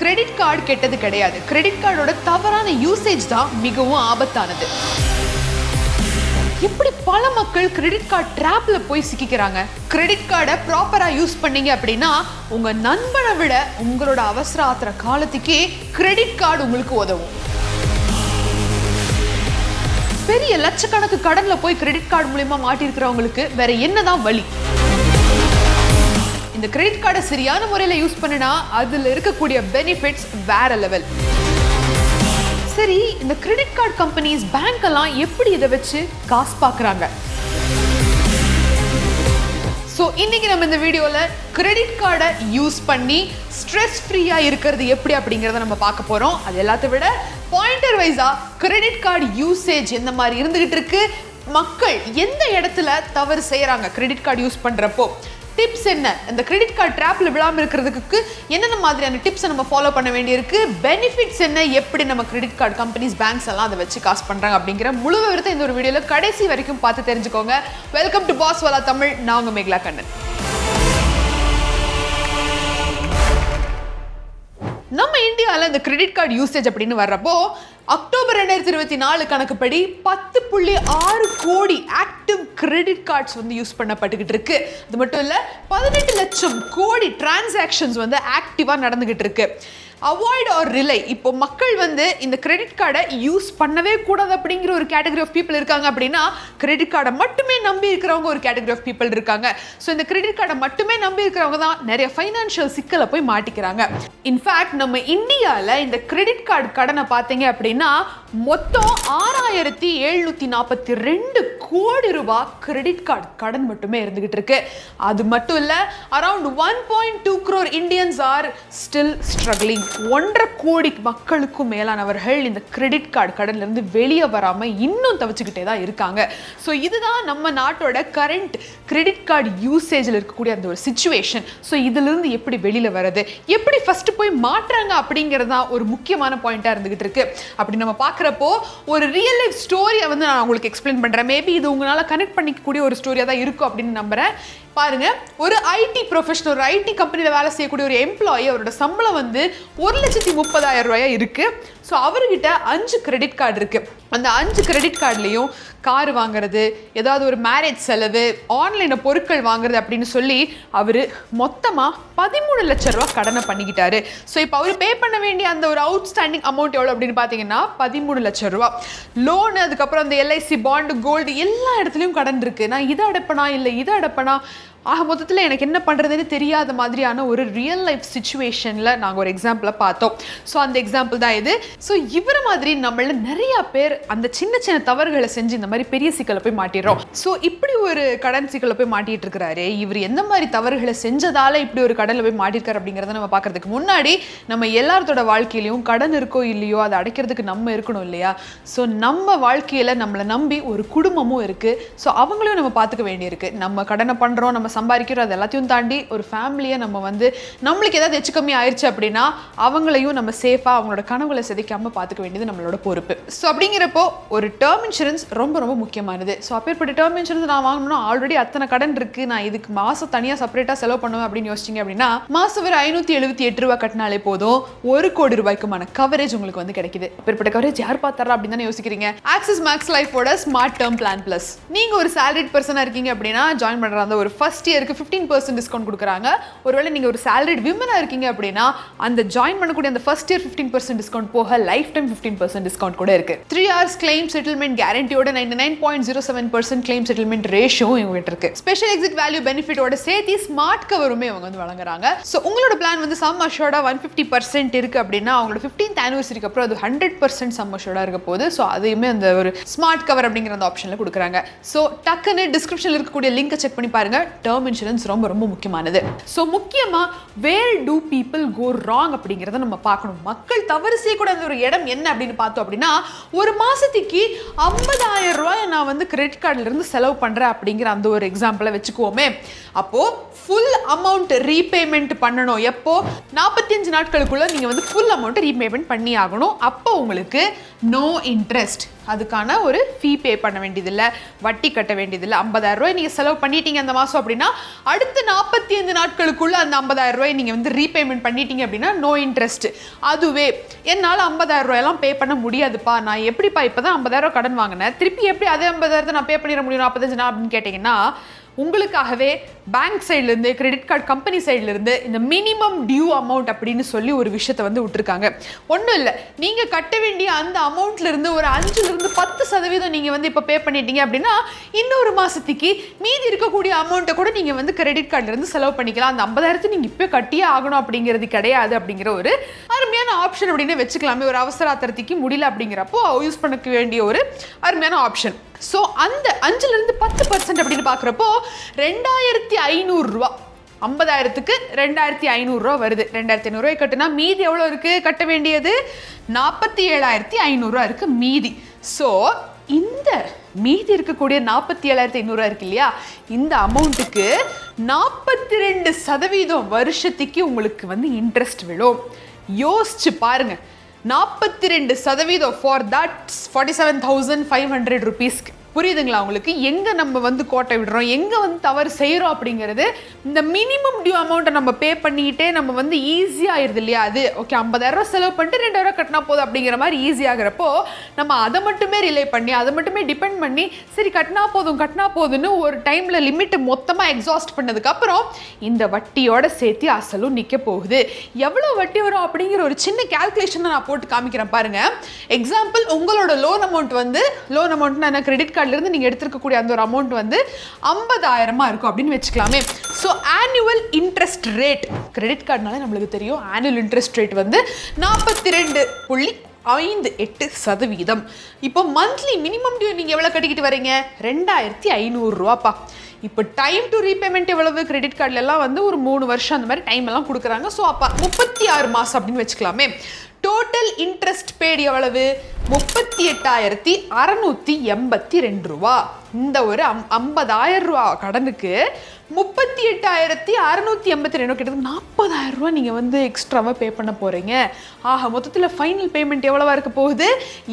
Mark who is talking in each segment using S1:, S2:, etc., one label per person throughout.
S1: Credit card கெட்டது கிடையாது. Credit கார்டோட தவறான யூசேஜ் தான் மிகவும் ஆபத்தானது. எப்படி பல மக்கள் கிரெடிட் கார்டு ட்ராப்ல போய் சிக்கிக்கிறாங்க. கிரெடிட் கார்டை ப்ராப்பரா யூஸ் பண்ணீங்க அப்படின்னா உங்க நண்பனை விட உங்களோட அவசர ஆத்திர காலத்துக்கே கிரெடிட் கார்டு உங்களுக்கு உதவும். பெரிய லட்சக்கணக்கு கடன்ல போய் கிரெடிட் கார்டு மூலமா மாட்டிருக்கிறவங்களுக்கு வேற என்னதான் வழி? இந்த கிரெடிட் கார்டை சரியான முறையில யூஸ் பண்ணினா அதுல இருக்கக்கூடிய பெனிஃபிட்ஸ் வேற லெவல். சரி, இந்த கிரெடிட் கார்டு கம்பெனிஸ், பேங்க் எல்லாம் எப்படி இதை வச்சு காசு பார்க்கறாங்க? ஸோ இன்னைக்கு நம்ம இந்த வீடியோல கிரெடிட் கார்டை யூஸ் பண்ணி ஸ்ட்ரெஸ் ஃப்ரீயா இருக்கிறது எப்படி அப்படிங்கிறத நம்ம பார்க்க போறோம். அது எல்லாத்தை விட பாயிண்டர் வைஸா கிரெடிட் கார்டு யூசேஜ் எந்த மாதிரி இருந்துகிட்டு இருக்கு, மக்கள் எந்த இடத்துல தவறு செய்யறாங்க கிரெடிட் கார்டு யூஸ் பண்றப்போ, டிப்ஸ் என்ன, இந்த கிரெடிட் கார்டு ட்ராப்ல விழாம இருக்கிறதுக்கு என்னென்ன மாதிரியான டிப்ஸ் நம்ம ஃபாலோ பண்ண வேண்டியிருக்கு, பெனிஃபிட்ஸ் என்ன, எப்படி நம்ம கிரெடிட் கார்டு கம்பெனிஸ், பேங்க்ஸ் எல்லாம் அதை வச்சு காசு பண்றாங்க அப்படிங்கிற முழு விவரத்தை இந்த ஒரு வீடியோல கடைசி வரைக்கும் பார்த்து தெரிஞ்சுக்கோங்க. வெல்கம் டு பாஸ் வாலா தமிழ். நான் உங்க மேகலா கண்ணன். நம்ம இந்தியாவில் இந்த கிரெடிட் கார்டு யூசேஜ் அப்படின்னு வர்றப்போ அக்டோபர் 2024 கணக்குப்படி 10.6 கோடி ஆக்டிவ் கிரெடிட் கார்ட்ஸ் வந்து யூஸ் பண்ணப்பட்டுக்கிட்டு இருக்கு. அது மட்டும் இல்ல 18 லட்சம் கோடி டிரான்சாக்ஷன்ஸ் வந்து ஆக்டிவா நடந்துகிட்டு இருக்கு. அவாய்ட் ஆர் ரிலை, இப்போ மக்கள் வந்து இந்த கிரெடிட் கார்டை யூஸ் பண்ணவே கூடாது அப்படிங்கிற ஒரு கேட்டகரி ஆஃப் பீப்புள் இருக்காங்க. அப்படின்னா கிரெடிட் கார்டை மட்டுமே நம்பி இருக்கிறவங்க ஒரு கேட்டகரி ஆஃப் பீப்புள் இருக்காங்க. ஸோ இந்த கிரெடிட் கார்டை மட்டுமே நம்பி இருக்கிறவங்க தான் நிறைய ஃபைனான்ஷியல் சிக்கலை போய் மாட்டிக்கிறாங்க. இன்ஃபேக்ட் நம்ம இந்தியாவில் இந்த கிரெடிட் கார்டு கடனை பார்த்தீங்க அப்படின்னா மொத்தம் 6,742 கோடி ரூபாய் கிரெடிட் கார்டு கடன் மட்டுமே இருந்துகிட்டு இருக்கு. அது மட்டும் இல்ல, around 1.2 crore Indians are still struggling. 1.5 கோடி மக்களுக்கும் மேலானவர்கள் இந்த கிரெடிட் கார்டு கடன்ல இருந்து வெளியே வராம இன்னும் தவிச்சுக்கிட்டே தான் இருக்காங்க. ஸோ இதுதான் நம்ம நாட்டோட கரண்ட் கிரெடிட் கார்டு யூசேஜில் இருக்கக்கூடிய அந்த ஒரு சிச்சுவேஷன். ஸோ இதுல இருந்து எப்படி வெளியில வர்றது, எப்படி ஃபர்ஸ்ட் போய் மாற்றாங்க அப்படிங்கிறது தான் ஒரு முக்கியமான பாயிண்டா இருந்துகிட்டு இருக்கு. அப்படி நம்ம பார்க்குறப்போ ஒரு ரியல் லைஃப் ஸ்டோரியை வந்து நான் உங்களுக்கு எக்ஸ்பிளைன் பண்றேன். மேபி இது உங்களால கனெக்ட் பண்ணிக்கக்கூடிய ஒரு ஸ்டோரியா தான் இருக்கும் அப்படின்னு நம்புறேன். பாருங்க, ஒரு ஐடி ப்ரொஃபஷனல், ஒரு ஐடி கம்பெனியில் வேலை செய்யக்கூடிய ஒரு எம்ப்ளாயி, அவரோட சம்பளம் வந்து 1,30,000 ரூபாயா இருக்கு. ஸோ அவர்கிட்ட 5 கிரெடிட் கார்டு இருக்கு. அந்த 5 கிரெடிட் கார்டுலையும் கார் வாங்குறது, ஏதாவது ஒரு மேரேஜ் செலவு, ஆன்லைனில் பொருட்கள் வாங்குறது அப்படின்னு சொல்லி அவர் மொத்தமாக 13 லட்சம் ரூபா கடனை பண்ணிக்கிட்டாரு. ஸோ இப்போ அவர் பே பண்ண வேண்டிய அந்த ஒரு அவுட்ஸ்டாண்டிங் அமௌண்ட் எவ்வளோ அப்படின்னு பார்த்தீங்கன்னா 13 லட்சம் ரூபா. லோனு, அதுக்கப்புறம் அந்த எல்ஐசி, பாண்டு, கோல்டு எல்லா இடத்துலையும் கடன் இருக்கு. நான் இதை அடைப்பனா இல்லை இதை அடைப்பனா, ஆக மொத்தத்தில் எனக்கு என்ன பண்ணுறதுன்னு தெரியாத மாதிரியான ஒரு ரியல் லைஃப் சிச்சுவேஷனில் நாங்கள் ஒரு எக்ஸாம்பிளை பார்த்தோம். ஸோ அந்த எக்ஸாம்பிள் தான் இது. ஸோ இவரை மாதிரி நம்மள நிறைய பேர் அந்த சின்ன சின்ன தவறுகளை செஞ்சு இந்த மாதிரி பெரிய சிக்கலை போய் மாட்டிடுறோம். ஸோ இப்படி ஒரு கடன் சிக்கலை போய் மாட்டிட்டு இருக்கிறாரு. இவர் எந்த மாதிரி தவறுகளை செஞ்சதால இப்படி ஒரு கடனில் போய் மாட்டிருக்காரு அப்படிங்கிறத நம்ம பார்க்கறதுக்கு முன்னாடி நம்ம எல்லாத்தோட வாழ்க்கையிலையும் கடன் இருக்கோ இல்லையோ அதை அடைக்கிறதுக்கு நம்ம இருக்கணும் இல்லையா? ஸோ நம்ம வாழ்க்கையில் நம்மளை நம்பி ஒரு குடும்பமும் இருக்கு. ஸோ அவங்களையும் நம்ம பார்த்துக்க வேண்டியிருக்கு. நம்ம கடனை பண்ணுறோம், நம்ம சம்பாதிக்கிறோம், அது எல்லாத்தையும் தாண்டி ஒரு ஃபேமிலியை நம்ம வந்து நம்மளுக்கு ஏதாவது எச்சு கம்மி ஆயிடுச்சு அப்படின்னா அவங்களையும் நம்ம சேஃபாக அவங்களோட கனவுகளை சிதைக்காம பார்த்துக்க வேண்டியது நம்மளோட பொறுப்பு. ஸோ அப்படிங்கிறப்போ ஒரு டேர்ம் இன்சூரன்ஸ் ரொம்ப ரொம்ப முக்கியமானது. ஸோ அப்பேற்பட்ட டேர்ம் இன்சூரன்ஸ் நான் வாங்கணும்னா ஆல்ரெடி அத்தனை கடன் இருக்கு, நான் இதுக்கு மாதம் தனியாக செப்பரேட்டாக செலவு பண்ணுவேன் அப்படின்னு யோசிச்சிங்க அப்படின்னா மாதம் ஒரு 578 ரூபா கட்டினாலே போதும் 1 கோடி ரூபாய்க்குமான கவரேஜ் உங்களுக்கு வந்து கிடைக்குது. அப்பேற்பட்ட கவரேஜ் யார் பார்த்தாரா அப்படின்னு தானே யோசிக்கிறீங்க. ஆக்சிஸ் மேக்ஸ்லைஃபோட ஸ்மார்ட் டேர்ம் பிளான் பிளஸ். நீங்க ஒரு சேலரிட் பர்சனாக இருக்கீங்க அப்படின்னா ஜாயின் பண்ணுற அந்த ஒரு ஃபர்ஸ்ட் இயருக்கு 15% டிஸ்கவுண்ட் கொடுக்குறாங்க. ஒருவேளை நீங்க ஒரு salaried women இருக்கீங்க அப்படின்னா அந்த ஜாயின் பண்ணக்கூடிய அந்த ஃபர்ஸ்ட் இயர் 15% டிஸ்கவுண்ட் போக லைஃப் டைம் 15% டிஸ்கவுண்ட் கூட இருக்கு. 3 hours claim settlement guaranteeயோட 99.07% claim settlement ratio இவங்க இருக்கு. ஸ்பெஷல் எக்ஸிட் வேல்யூ பெனிஃபிட்டோட சேர்த்து ஸ்மார்ட் கவருமே இவங்க வந்து வழங்குறாங்க. ஸோ உங்களோட பிளான் வந்து சம் அஷ்யூர்டா 150% இருக்கு அப்படின்னா அவங்களோட 15th anniversary-க்கு அப்புறம் அது 100% சம் அஷ்யூர்டா இருக்க போகுது. ஸோ அதையுமே அந்த ஒரு ஸ்மார்ட் கவர் அப்படிங்கிற அந்த ஆப்ஷன்ல கொடுக்குறாங்க. ஸோ டக்குன்னு டிஸ்கிரிப்ஷன்ல இருக்கக்கூடிய லிங்கை செக் பண்ணி பாருங்க. டேர்ம் இன்சூரன்ஸ் ரொம்ப ரொம்ப முக்கியமானது. ஸோ முக்கியமா வேர் டூ பீப்புள் கோ ராங் அப்படிங்கிறத நம்ம பார்க்கணும். மக்கள் தவறு செய்யக்கூடாத ஒரு இடம் என்ன அப்படின்னு பார்த்தோம் அப்படின்னா ஒரு மாசத்துக்கு 50,000 ரூபாய் நான் வந்து கிரெடிட் கார்டுல இருந்து செலவு பண்றேன் அப்படிங்கிற அந்த ஒரு எக்ஸாம்பிளை வச்சுக்குவோமே. அப்போ ஃபுல் அமௌண்ட் ரீபேமெண்ட் பண்ணணும். எப்போ 45 நாட்களுக்குள்ள நீங்க வந்து ஃபுல் அமௌண்ட் ரீபேமெண்ட் பண்ணி ஆகணும். அப்போ உங்களுக்கு நோ இன்ட்ரெஸ்ட், அதுக்கான ஒரு ஃபீ பே பண்ண வேண்டியதில்லை, வட்டி கட்ட வேண்டியதில்லை. 50,000 ரூபாய் நீங்கள் செலவு பண்ணிட்டீங்க அந்த மாதம் அப்படின்னா அடுத்த 45 நாட்களுக்குள்ள அந்த 50,000 ரூபாய் நீங்கள் வந்து ரீபேமெண்ட் பண்ணிட்டீங்க அப்படின்னா நோ இன்ட்ரெஸ்ட். அதுவே என்னால் 50,000 ரூபாயெல்லாம் பே பண்ண முடியாதுப்பா, நான் எப்படிப்பா இப்போ தான் 50,000 கடன் வாங்கினேன், திருப்பி எப்படி அதே 50,000 நான் பே பண்ணிட முடியும் 45 நாள் அப்படின்னு கேட்டிங்கன்னா, உங்களுக்காகவே பேங்க் சைட்லேருந்து கிரெடிட் கார்டு கம்பெனி சைட்லேருந்து இந்த மினிமம் டியூ அமௌண்ட் அப்படின்னு சொல்லி ஒரு விஷயத்தை வந்து விட்டுருக்காங்க. ஒன்றும் இல்லை, நீங்கள் கட்ட வேண்டிய அந்த அமௌண்ட்லேருந்து ஒரு 5-10% நீங்கள் வந்து இப்போ பே பண்ணிட்டீங்க அப்படின்னா இன்னொரு மாதத்துக்கு மீதி இருக்கக்கூடிய அமௌண்ட்டை கூட நீங்கள் வந்து கிரெடிட் கார்டிலேருந்து செலவு பண்ணிக்கலாம். அந்த 50,000 நீங்கள் இப்போ கட்டியே ஆகணும் அப்படிங்கிறது கிடையாது அப்படிங்கிற ஒரு அருமையான ஆப்ஷன் அப்படின்னு வச்சுக்கலாமே. ஒரு அவசராத்திரத்துக்கு முடியல அப்படிங்கிறப்போ யூஸ் பண்ண வேண்டிய ஒரு அருமையான ஆப்ஷன். ஸோ அந்த 5-10% அப்படின்னு பார்க்குறப்போ 2,500 ரூபா, 50,000க்கு 2,500 வருது. 2,500 ரூபாய் கட்டுனா மீதி எவ்வளோ இருக்குது கட்ட வேண்டியது? 47,500 இருக்குது மீதி. ஸோ இந்த மீதி இருக்கக்கூடிய 47,500 இருக்கு இல்லையா, இந்த அமௌண்ட்டுக்கு 42% வருஷத்துக்கு உங்களுக்கு வந்து இன்ட்ரெஸ்ட் விழும். யோசிச்சு பாருங்க, 42% ஃபார் தட் 47,500 ருபீஸ்க்கு. புரியுதுங்களா உங்களுக்கு? எங்கே நம்ம வந்து கோட்டை விடுறோம், எங்கே வந்து தவறு செய்கிறோம் அப்படிங்கிறது. இந்த மினிமம் டியூ அமௌண்ட்டை நம்ம பே பண்ணிக்கிட்டே நம்ம வந்து ஈஸியாகிடுது இல்லையா? அது ஓகே 50,000 செலவு பண்ணிட்டு 2,000 கட்டினா போதும் அப்படிங்கிற மாதிரி ஈஸியாகிறப்போ நம்ம அதை மட்டுமே ரிலே பண்ணி அதை மட்டுமே டிபெண்ட் பண்ணி சரி கட்டினா போதும்னு ஒரு டைமில் லிமிட்டை மொத்தமாக எக்ஸாஸ்ட் பண்ணதுக்கப்புறம் இந்த வட்டியோட சேர்த்து அசலும் நிற்க போகுது. எவ்வளோ வட்டி வரும் அப்படிங்கிற ஒரு சின்ன கேல்குலேஷனை நான் போட்டு காமிக்கிறேன் பாருங்க. எக்ஸாம்பிள், உங்களோட லோன் அமௌண்ட்னா என்ன, கிரெடிட் கார்டிலிருந்து நீங்கள் எடுத்துருக்கக்கூடிய அந்த ஒரு அமௌண்ட் வந்து 50,000 இருக்கும் அப்படின்னு வச்சுக்கலாமே. So annual interest rate, credit கார்டுனாலே நம்மளுக்கு தெரியும் ஆனுவல் இன்ட்ரெஸ்ட் ரேட் வந்து 42.58%. இப்போ மந்த்லி மினிமம் டியூ நீங்கள் எவ்வளோ கட்டிக்கிட்டு வரீங்க? 2,500 ரூபாப்பா. இப்போ டைம் டு ரீபேமெண்ட் எவ்வளவு? கிரெடிட் கார்டுலலாம் வந்து ஒரு 3 வருஷம் அந்த மாதிரி டைம் எல்லாம் கொடுக்குறாங்க. ஸோ அப்போ 36 மாதம் அப்படின்னு வச்சுக்கலாமே. டோட்டல் இன்ட்ரெஸ்ட் பேட் எவ்வளவு? 38,682 ரூபா. இந்த ஒரு 50,000 ரூபா கடனுக்கு 38,682 கிட்டத்தட்ட 40,000 ரூபா நீங்கள் வந்து எக்ஸ்ட்ராவாக பே பண்ண போகிறீங்க. ஆக மொத்தத்தில் ஃபைனல் பேமெண்ட் எவ்வளவா இருக்க போகுது?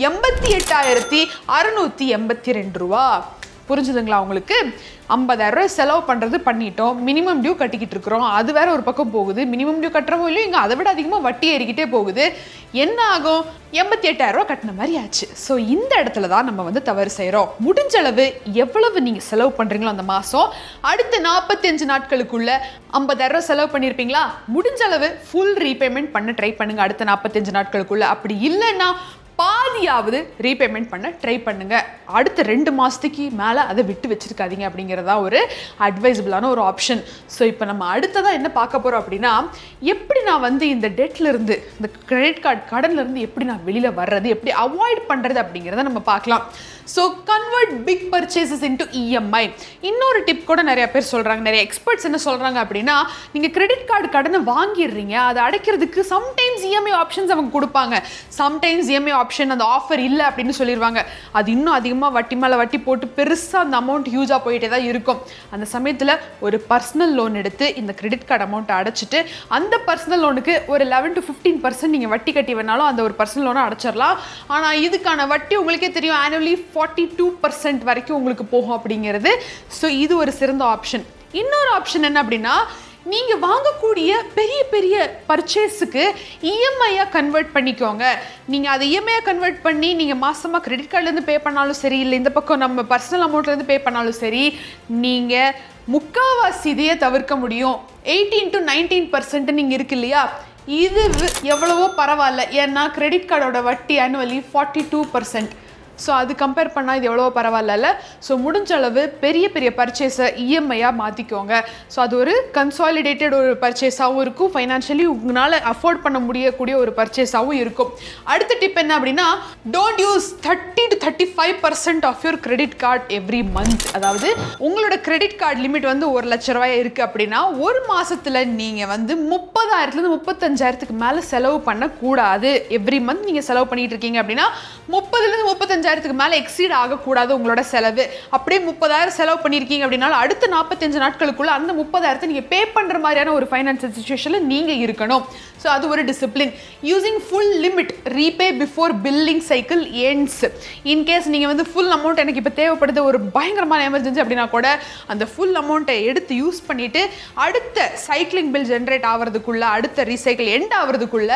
S1: 88,682 ரூபா. புரிஞ்சுதுங்களா உங்களுக்கு? 50,000 ரூபாய் செலவு பண்ணுறது பண்ணிட்டோம், மினிமம் டியூ கட்டிக்கிட்டு இருக்கிறோம், அது வேற ஒரு பக்கம் போகுது. மினிமம் டியூ கட்டுறவோ இல்லையோ இங்கே அதை விட அதிகமாக வட்டி ஏறிக்கிட்டே போகுது. என்ன ஆகும்? 88,000 ரூபா கட்டின மாதிரி ஆச்சு. ஸோ இந்த இடத்துல தான் நம்ம வந்து தவறு செய்கிறோம். முடிஞ்ச அளவு எவ்வளவு நீங்கள் செலவு பண்ணுறீங்களோ அந்த மாதம் அடுத்த 45 நாட்களுக்குள்ள 50,000 ரூபா செலவு பண்ணியிருப்பீங்களா, முடிஞ்ச அளவு ஃபுல் ரீபேமெண்ட் பண்ண ட்ரை பண்ணுங்க அடுத்த 45 நாட்களுக்குள்ள. அப்படி இல்லைன்னா பாதியாவது ரீபேமெண்ட் பண்ண ட்ரை பண்ணுங்க. அடுத்த 2 மாதத்துக்கு மேலே அதை விட்டு வச்சிருக்காதீங்க அப்படிங்கிறதா ஒரு அட்வைசபிளான ஒரு ஆப்ஷன். ஸோ இப்போ நம்ம அடுத்ததான் என்ன பார்க்க போகிறோம் அப்படின்னா, எப்படி நான் வந்து இந்த டெட்லேருந்து இந்த கிரெடிட் கார்டு கடன்லேருந்து எப்படி நான் வெளியில் வர்றது, எப்படி அவாய்ட் பண்ணுறது அப்படிங்கிறத நம்ம பார்க்கலாம். So convert big purchases into EMI. இன்னொரு டிப் கூட நிறைய பேர் சொல்கிறாங்க, நிறைய எக்ஸ்பர்ட்ஸ் என்ன சொல்கிறாங்க அப்படின்னா, நீங்கள் கிரெடிட் கார்டு கடனை வாங்கிடுறீங்க, அதை அடைக்கிறதுக்கு சம்டைம்ஸ் இஎம்ஐ ஆப்ஷன்ஸ் அவங்க கொடுப்பாங்க, சம்டைம்ஸ் இஎம்ஐ ஆப்ஷன் அந்த ஆஃபர் இல்லை அப்படின்னு சொல்லிடுவாங்க. அது இன்னும் அதிகமாக வட்டி மேலே வட்டி போட்டு பெருசாக அந்த அமௌண்ட் ஹியூஜாக போயிட்டே தான் இருக்கும். அந்த சமயத்தில் ஒரு பர்சனல் லோன் எடுத்து இந்த கிரெடிட் கார்டு அமௌண்ட்டை அடைச்சிட்டு அந்த பர்சனல் லோனுக்கு ஒரு 11 to 15% நீங்கள் வட்டி கட்டி வேணாலும் அந்த ஒரு பர்சனல் லோனை அடைச்சிடலாம். ஆனால் இதுக்கான வட்டி உங்களுக்கே தெரியும் ஆனுவலி 42% வரைக்கும் உங்களுக்கு போகும் அப்படிங்கிறது. ஸோ இது ஒரு சிறந்த ஆப்ஷன். இன்னொரு ஆப்ஷன் என்ன அப்படின்னா, நீங்கள் வாங்கக்கூடிய பெரிய பெரிய பர்ச்சேஸுக்கு இஎம்ஐயாக கன்வெர்ட் பண்ணிக்கோங்க. நீங்கள் அதை இஎம்ஐயாக கன்வெர்ட் பண்ணி நீங்கள் மாதமாக கிரெடிட் கார்டுலேருந்து பே பண்ணாலும் சரி, இல்லை இந்த பக்கம் நம்ம பர்சனல் அமௌண்ட்லேருந்து பே பண்ணாலும் சரி, நீங்கள் முக்கால்வாசி இதையே தவிர்க்க முடியும். 18 to 19% நீங்கள் இருக்கு இல்லையா, இது எவ்வளவோ பரவாயில்ல. ஏன்னா கிரெடிட் கார்டோட வட்டி ஆனுவலி 42%. ஸோ அது கம்பேர் பண்ணால் இது எவ்வளோ பரவாயில்ல. ஸோ முடிஞ்ச அளவு பெரிய பெரிய பர்ச்சேஸை இஎம்ஐயாக மாற்றிக்கோங்க. ஸோ அது ஒரு கன்சாலிடேட்டட் ஒரு பர்ச்சேஸாகவும் இருக்கும், ஃபைனான்ஷியலி உங்களால் அஃபோர்ட் பண்ண முடியக்கூடிய ஒரு பர்ச்சேஸாகவும் இருக்கும். அடுத்த டிப் என்ன அப்படின்னா, don't use 30 to 35% off your credit card every month. அதாவது உங்களோட கிரெடிட் கார்டு லிமிட் வந்து 1,00,000 ரூபாய் இருக்குது அப்படின்னா ஒரு மாதத்தில் நீங்கள் வந்து 30,000 35,000 மேலே செலவு பண்ணக்கூடாது. எவ்ரி மந்த் நீங்கள் செலவு பண்ணிட்டு இருக்கீங்க அப்படின்னா 30,000 35,000 25,000க்கு மேலே எக்ஸீட் ஆகக்கூடாது உங்களோட செலவு. அப்படியே 30,000 செலவு பண்ணியிருக்கீங்க அப்படின்னாலும் அடுத்த 45 நாட்களுக்குள்ள அந்த 30,000 நீங்கள் பே பண்ணுற மாதிரியான ஒரு ஃபைனான்சியல் சுச்சுவேஷனில் நீங்கள் இருக்கணும். ஸோ அது ஒரு discipline. Using full limit, repay before billing cycle ends. In case நீங்கள் வந்து ஃபுல் அமௌண்ட் எனக்கு இப்போ தேவைப்படுது, ஒரு பயங்கரமான எமர்ஜென்சி அப்படின்னா கூட அந்த ஃபுல் அமௌண்ட்டை எடுத்து யூஸ் பண்ணிவிட்டு அடுத்த சைக்கிளிங் பில் ஜென்ரேட் ஆகிறதுக்குள்ள, அடுத்த ரீசைக்கிள் எண்ட் ஆகிறதுக்குள்ள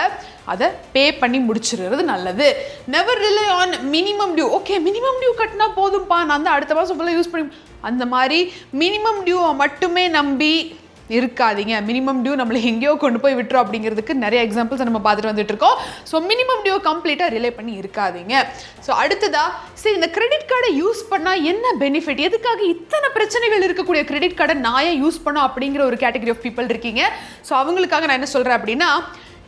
S1: அதை பே பண்ணி முடிச்சிடுறது நல்லது. Never rely on minimum due. Okay, minimum due கட்டினா போதும்ப்பா, நான் வந்து அடுத்த மாதம் ஃபுல்லாக யூஸ் பண்ணி, அந்த மாதிரி மினிமம் டியூவை மட்டுமே நம்பி இருக்காதீங்க. மினிமம் டியூ நம்மளை எங்கேயோ கொண்டு போய் விட்டுரும் அப்படிங்கிறதுக்கு நிறைய எக்ஸாம்பிள்ஸ் நம்ம பார்த்துட்டு வந்துட்டு இருக்கோம். ஸோ மினிமம் டியூ கம்ப்ளீட்டாக ரிலே பண்ணி இருக்காதீங்க. ஸோ அடுத்ததா, சரி இந்த கிரெடிட் கார்டை யூஸ் பண்ணால் என்ன பெனிஃபிட், எதுக்காக இத்தனை பிரச்சனைகள் இருக்கக்கூடிய கிரெடிட் கார்டை நான் ஏன் யூஸ் பண்ணோம் அப்படிங்கிற ஒரு கேட்டகரி ஆஃப் பீப்புள் இருக்கீங்க. ஸோ அவங்களுக்காக நான் என்ன சொல்கிறேன் அப்படின்னா,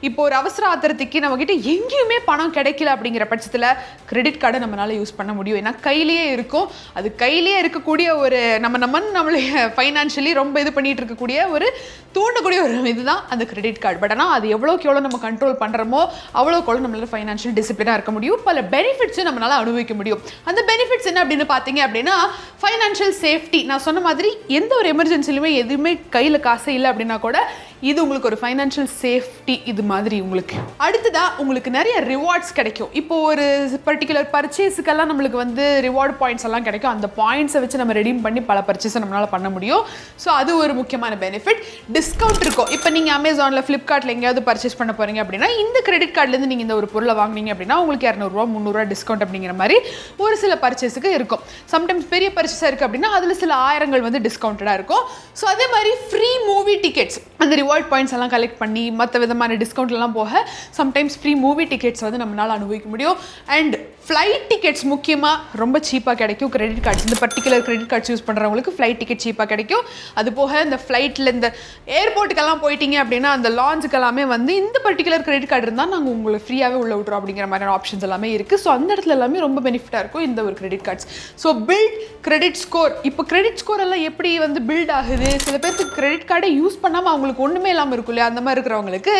S1: இப்போ ஒரு அவசர ஆத்திரத்துக்கு நம்மக்கிட்ட எங்கேயுமே பணம் கிடைக்கல அப்படிங்கிற பட்சத்தில் கிரெடிட் கார்டை நம்மளால் யூஸ் பண்ண முடியும். ஏன்னா கையிலேயே இருக்கும். அது கையிலேயே இருக்கக்கூடிய ஒரு நம்மளை ஃபைனான்ஷியலி ரொம்ப இது பண்ணிகிட்டு இருக்கக்கூடிய ஒரு தூண்டக்கூடிய ஒரு இதுதான் அந்த கிரெடிட் கார்டு. பட் ஆனால் அது எவ்வளோக்கு எவ்வளோ நம்ம கண்ட்ரோல் பண்ணுறோமோ அவ்வளோக்கு எவ்வளோ நம்மளால் ஃபைனான்ஷியல் டிசிப்ளினாக இருக்க முடியும். பல பெனிஃபிட்ஸும் நம்மளால் அனுபவிக்க முடியும். அந்த பெனிஃபிட்ஸ் என்ன அப்படின்னு பார்த்தீங்க அப்படின்னா, ஃபைனான்ஷியல் சேஃப்டி. நான் சொன்ன மாதிரி எந்த ஒரு எமர்ஜென்சிலுமே எதுவுமே கையில் காசே இல்லை அப்படின்னா கூட இது உங்களுக்கு ஒரு ஃபைனான்ஷியல் சேஃப்டி இது மாதிரி உங்களுக்கு. அடுத்ததா உங்களுக்கு நிறைய ரிவார்ட்ஸ் கிடைக்கும். இப்போ ஒரு பர்டிகுலர் பர்ச்சேஸுக்கெல்லாம் நம்மளுக்கு வந்து ரிவார்டு பாயிண்ட்ஸ் எல்லாம் கிடைக்கும். அந்த பாயிண்ட்ஸை வச்சு நம்ம ரெடீம் பண்ணி பல பர்ச்சேஸை நம்மளால் பண்ண முடியும். ஸோ அது ஒரு முக்கியமான பெனிஃபிட். டிஸ்கவுண்ட் இருக்கும். இப்போ நீங்கள் அமேசானில், ஃப்ளிப்கார்ட்டில் எங்கேயாவது பர்ச்சேஸ் பண்ண போகிறீங்க அப்படின்னா இந்த கிரெடிட் கார்ட்லேருந்து நீங்கள் இந்த ஒரு பொருளை வாங்கினீங்க அப்படின்னா உங்களுக்கு 200 300 டிஸ்கவுண்ட் அப்படிங்கிற மாதிரி ஒரு சில பர்ச்சேஸுக்கு இருக்கும். சம்டைம்ஸ் பெரிய பர்ச்சேஸாக இருக்குது அப்படின்னா அதில் சில ஆயிரங்கள் வந்து டிஸ்கவுண்டடாக இருக்கும். ஸோ அதே மாதிரி ஃப்ரீ மூவி டிக்கெட்ஸ், அந்த ரிவார்ட் பாயிண்ட்ஸ் எல்லாம் கலெக்ட் பண்ணி மற்ற விதமான டிஸ்கவுண்ட்லாம் போக சம்டைம்ஸ் ஃப்ரீ மூவி டிக்கெட்ஸ் வந்து நம்மளால் அனுபவிக்க முடியும். அண்ட் ஃப்ளைட் டிக்கெட்ஸ் முக்கியமாக ரொம்ப சீப்பாக கிடைக்கும். கிரெடிட் கார்ட்ஸ், இந்த பர்டிகுலர் கிரெடிட் கார்ட்ஸ் யூஸ் பண்ணுறவங்களுக்கு ஃப்ளைட் டிக்கெட் சீப்பாக கிடைக்கும். அது போக இந்த ஃப்ளைட்டில் இந்த ஏர்போர்ட்டுக்கெல்லாம் போயிட்டீங்க அப்படின்னா அந்த லான்ஸுக்கு எல்லாமே வந்து இந்த பர்டிகுலர் கிரெடிட் கார்டு இருந்தால் நாங்கள் உங்களுக்கு ஃப்ரீயாகவே உள்ள விட்டுறோம் அப்படிங்கிற மாதிரியான ஆப்ஷன்ஸ் எல்லாமே இருக்குது. ஸோ அந்த இடத்துல எல்லாமே ரொம்ப பெனிஃபிட்டாக இருக்கும் இந்த ஒரு credit cards. So build credit score. இப்போ கிரெடிட் ஸ்கோர் எல்லாம் எப்படி வந்து பில்ட் ஆகுது, சில பேருக்கு கிரெடிட் கார்டை யூஸ் பண்ணாமல் அவங்களுக்கு ஒன்றுமே இல்லாமல் இருக்கும் இல்லையா, அந்த மாதிரி இருக்கிறவங்களுக்கு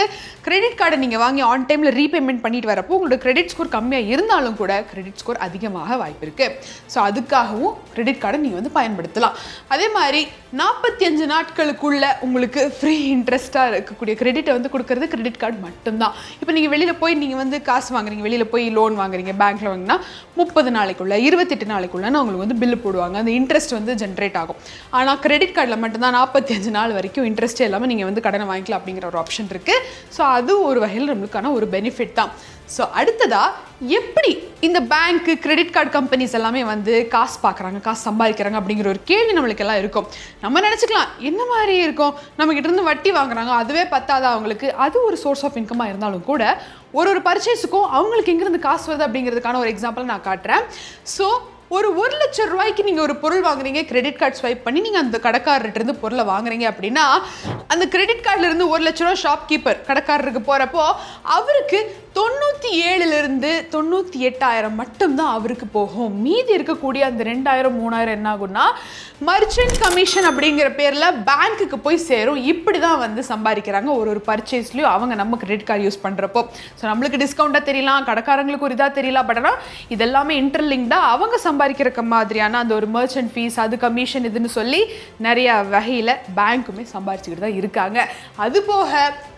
S1: கிரெடிட் கார்டை நீங்கள் வாங்கி ஆன் டைமில் ரீபேமெண்ட் பண்ணிட்டு வரப்போ உங்களோட கிரெடிட் ஸ்கோர் கம்மியாக இருந்தாலும் கூட கிரெடிட் ஸ்கோர் அதிகமாக வாய்ப்பு இருக்குது. ஸோ அதுக்காகவும் கிரெடிட் கார்டை நீங்கள் வந்து பயன்படுத்தலாம். அதே மாதிரி 45 நாட்களுக்குள்ள உங்களுக்கு ஃப்ரீ இன்ட்ரெஸ்ட்டாக இருக்கக்கூடிய கிரெடிட்டை வந்து கொடுக்கறது கிரெடிட் கார்டு மட்டும்தான். இப்போ நீங்கள் வெளியில் போய் நீங்கள் வந்து காசு வாங்குறீங்க, வெளியில் போய் லோன் வாங்குறீங்க, பேங்க்கில் வாங்கினா 30 நாளைக்குள்ள 28 நாளைக்குள்ளன்னு அவங்களுக்கு வந்து பில்லு போடுவாங்க. அந்த இன்ட்ரெஸ்ட் வந்து ஜென்ரேட் ஆகும். ஆனால் கிரெடிட் கார்டில் மட்டும்தான் 45 நாள் வரைக்கும் இன்ட்ரெஸ்ட்டே இல்லாமல் நீங்கள் வந்து கடனை வாங்கிக்கலாம் அப்படிங்கிற ஒரு ஆப்ஷன் இருக்குது. ஸோ அது ஒரு வகையில் நம்மளுக்கான ஒரு பெனிஃபிட் தான். ஸோ அடுத்ததா, எப்படி இந்த பேங்க்கு, கிரெடிட் கார்டு கம்பெனிஸ் எல்லாமே வந்து காசு பார்க்குறாங்க, காசு சம்பாதிக்கிறாங்க அப்படிங்கிற ஒரு கேள்வி நம்மளுக்கு எல்லாம் இருக்கும். நம்ம நினச்சிக்கலாம் என்ன மாதிரி இருக்கும், நம்மக்கிட்ட இருந்து வட்டி வாங்குறாங்க, அதுவே பத்தாதா அவங்களுக்கு. அது ஒரு சோர்ஸ் ஆஃப் இன்கமாக இருந்தாலும் கூட ஒரு பர்ச்சேஸுக்கும் அவங்களுக்கு எங்கேருந்து காசு வருது அப்படிங்கிறதுக்கான ஒரு எக்ஸாம்பிள் நான் காட்டுறேன். ஸோ ஒரு 1 லட்சம் ரூபாய்க்கு நீங்கள் ஒரு பொருள் வாங்குறீங்க, கிரெடிட் கார்டு ஸ்வைப் பண்ணி நீங்கள் அந்த கடைக்காரர்கிட்ட பொருளை வாங்குறீங்க அப்படின்னா அந்த கிரெடிட் கார்டில் இருந்து 1 லட்ச ரூபா ஷாப்கீப்பர் கடைக்காரருக்கு போகிறப்போ அவருக்கு 97,000 98,000 மட்டும்தான் அவருக்கு போகும். மீதி இருக்கக்கூடிய அந்த 2,000 3,000 என்ன ஆகும்னா மர்ச்சன்ட் கமிஷன் அப்படிங்கிற பேரில் பேங்க்குக்கு போய் சேரும். இப்படி தான் வந்து சம்பாதிக்கிறாங்க ஒரு பர்ச்சேஸ்லையும் அவங்க நம்ம கிரெடிட் கார்டு யூஸ் பண்ணுறப்போ. ஸோ நம்மளுக்கு டிஸ்கவுண்ட்டாக தெரியலாம், கடைக்காரங்களுக்கு ஒரு இதாக தெரியல, பட் ஆனால் இதெல்லாமே இன்டர்லிங்க்டாக அவங்க சம்பாதிக்கிற மாதிரியான அந்த ஒரு மர்ச்சன்ட் ஃபீஸ், அது கமிஷன், இதுன்னு சொல்லி நிறைய வகையில் பேங்க்குமே சம்பாதிச்சுக்கிட்டு தான் இருக்காங்க. அது போக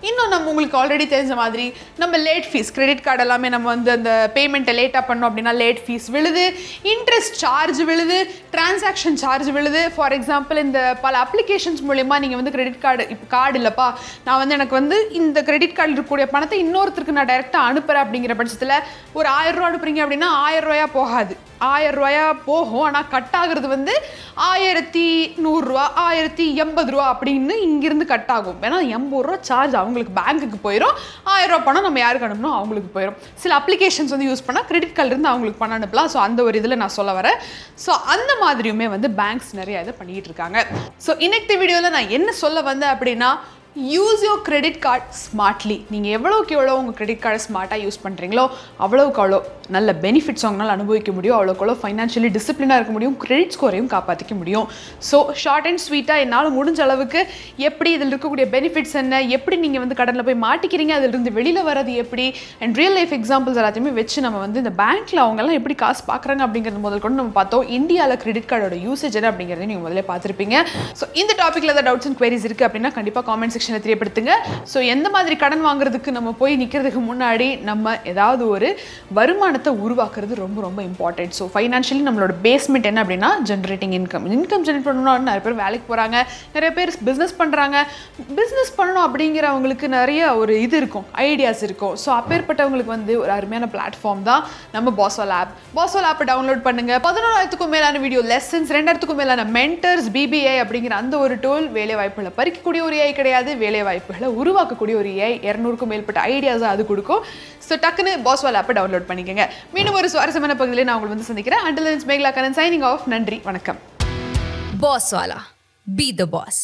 S1: இன்னும் நம்ம உங்களுக்கு ஆல்ரெடி தெரிஞ்ச மாதிரி நம்ம லேட் ஃபீஸ், கிரெடிட் கார்டு எல்லாமே நம்ம வந்து அந்த பேமெண்ட்டை லேட்டாக பண்ணோம் அப்படின்னா லேட் ஃபீஸ் விழுது, இன்ட்ரெஸ்ட் சார்ஜ் விழுது, டிரான்சாக்ஷன் சார்ஜ் விழுது. ஃபார் எக்ஸாம்பிள் இந்த பல அப்ளிகேஷன்ஸ் மூலமா நீங்கள் வந்து கிரெடிட் கார்டு, இப்போ கார்டு இல்லைப்பா, நான் வந்து எனக்கு வந்து இந்த கிரெடிட் கார்டில் இருக்கக்கூடிய பணத்தை இன்னொருத்தருக்கு நான் டைரெக்டாக அனுப்புகிறேன் அப்படிங்கிற பட்சத்தில் ஒரு 1000 ரூபா அனுப்புறீங்க அப்படின்னா 1000 ரூபாயா போகாது, 1000 ரூபாயா போகும். ஆனால் கட் ஆகுறது வந்து 1100 ரூபா 1080 ரூபா அப்படின்னு இங்கிருந்து கட் ஆகும். ஏன்னா 80 ரூபா சார்ஜ் அவங்களுக்கு பேங்க்குக்கு போயிடும், 1000 ரூபா பணம் நம்ம யாருக்கு அனுப்பணும் அவங்களுக்கு போயிடும். சில அப்ளிகேஷன்ஸ் வந்து யூஸ் பண்ணால் கிரெடிட் கார்டு இருந்து அவங்களுக்கு பணம் அனுப்பலாம். ஸோ அந்த ஒரு இதில் நான் சொல்ல வரேன். ஸோ அந்த மாதிரியுமே வந்து பேங்க்ஸ் நிறைய இதை பண்ணிட்டு இருக்காங்க. ஸோ இன்னைக்கு வீடியோவில் நான் என்ன சொல்ல வந்தேன் அப்படின்னா, use your credit card smartly. நீங்கள் எவ்வளோக்கு எவ்வளோ உங்கள் கிரெடிட் கார்டை ஸ்மார்ட்டாக யூஸ் பண்ணுறீங்களோ அவ்வளோக்கு அவ்வளோ நல்ல பெனிஃபிட்ஸ் அவங்களால அனுபவிக்க முடியும், அவ்வளோக்கு அவ்வளோ ஃபைனான்ஷியலி டிசிப்ளினாக இருக்க முடியும், கிரெடிட் ஸ்கோரையும் காப்பாற்றிக்க முடியும். ஸோ ஷார்ட் அண்ட் ஸ்வீட்டாக என்னால் முடிஞ்ச அளவுக்கு எப்படி இதில் இருக்கக்கூடிய பெனிஃபிட்ஸ் என்ன, எப்படி நீங்கள் வந்து கடனில் போய் மாட்டிக்கிறீங்க, அதிலிருந்து வெளியில் வரது எப்படி, அண்ட் ரியல் லைஃப் எக்ஸாம்பிள்ஸ் எல்லாத்தையுமே வச்சு நம்ம வந்து இந்த பேங்க்கில் அவங்கெல்லாம் எப்படி காசு பார்க்குறாங்க அப்படிங்கிறது முதல் கொண்டு நம்ம பார்த்தோம். இந்தியாவில் கிரெடிட் கார்டோட யூசேஜ் என்ன அப்படிங்கிறத நீங்கள் முதல்ல பார்த்துருப்பீங்க. ஸோ இந்த டாப்பிக்கில் ஏதாவது டவுட்ஸ் அண்ட் குவரிஸ் இருக்குது அப்படின்னா கண்டிப்பாக காமெண்ட் செக்ஷனில் தெரியப்படுத்துங்க. ஸோ எந்த மாதிரி கடன் வாங்குறதுக்கு நம்ம போய் நிற்கிறதுக்கு முன்னாடி நம்ம ஏதாவது ஒரு வருமானத்தை உருவாக்குறது ரொம்ப ரொம்ப இம்பார்ட்டன்ட். ஸோ ஃபைனான்ஷியலி நம்மளோட பேஸ்மெண்ட் என்ன அப்படின்னா ஜென்ரேட்டிங் இன்கம் ஜென்ரேட் பண்ணணும்னா நிறைய பேர் வேலைக்கு போகிறாங்க, நிறைய பேர் பிஸ்னஸ் பண்ணுறாங்க. பிஸ்னஸ் பண்ணணும் அப்படிங்கிறவங்களுக்கு நிறைய ஒரு இது இருக்கும், ஐடியாஸ் இருக்கும். ஸோ அப்பேற்பட்டவங்களுக்கு வந்து ஒரு அருமையான பிளாட்ஃபார்ம் தான் நம்ம பாஸ்வாலா ஆப். பாஸ்வாலா ஆப்பை டவுன்லோட் பண்ணுங்க. 11,000க்கும் மேலான வீடியோ லெசன்ஸ், 2,000க்கும் மேலான மென்டர்ஸ், பிபிஐ அப்படிங்கிற அந்த ஒரு டூல் வேலை வாய்ப்புகளை பறிக்கக்கூடிய ஒரு ஏஐ கிடையாது, வேலை வாய்ப்புகளை உருவாக்கக்கூடிய ஒரு ஏஐ. 200க்கும் மேற்பட்ட ஐடியாஸை அது கொடுக்கும். ஸோ டக்குன்னு பாஸ்வாலா ஆப்பை டவுன்லோட் பண்ணிக்கோங்க. மீண்டும் ஒரு சுவாரஸ்யமான பகுதியில் நான் உங்களை வந்து சந்திக்கிறேன். Until then, Meghala signing off. நன்றி, வணக்கம்.
S2: Bosswala. Be the boss.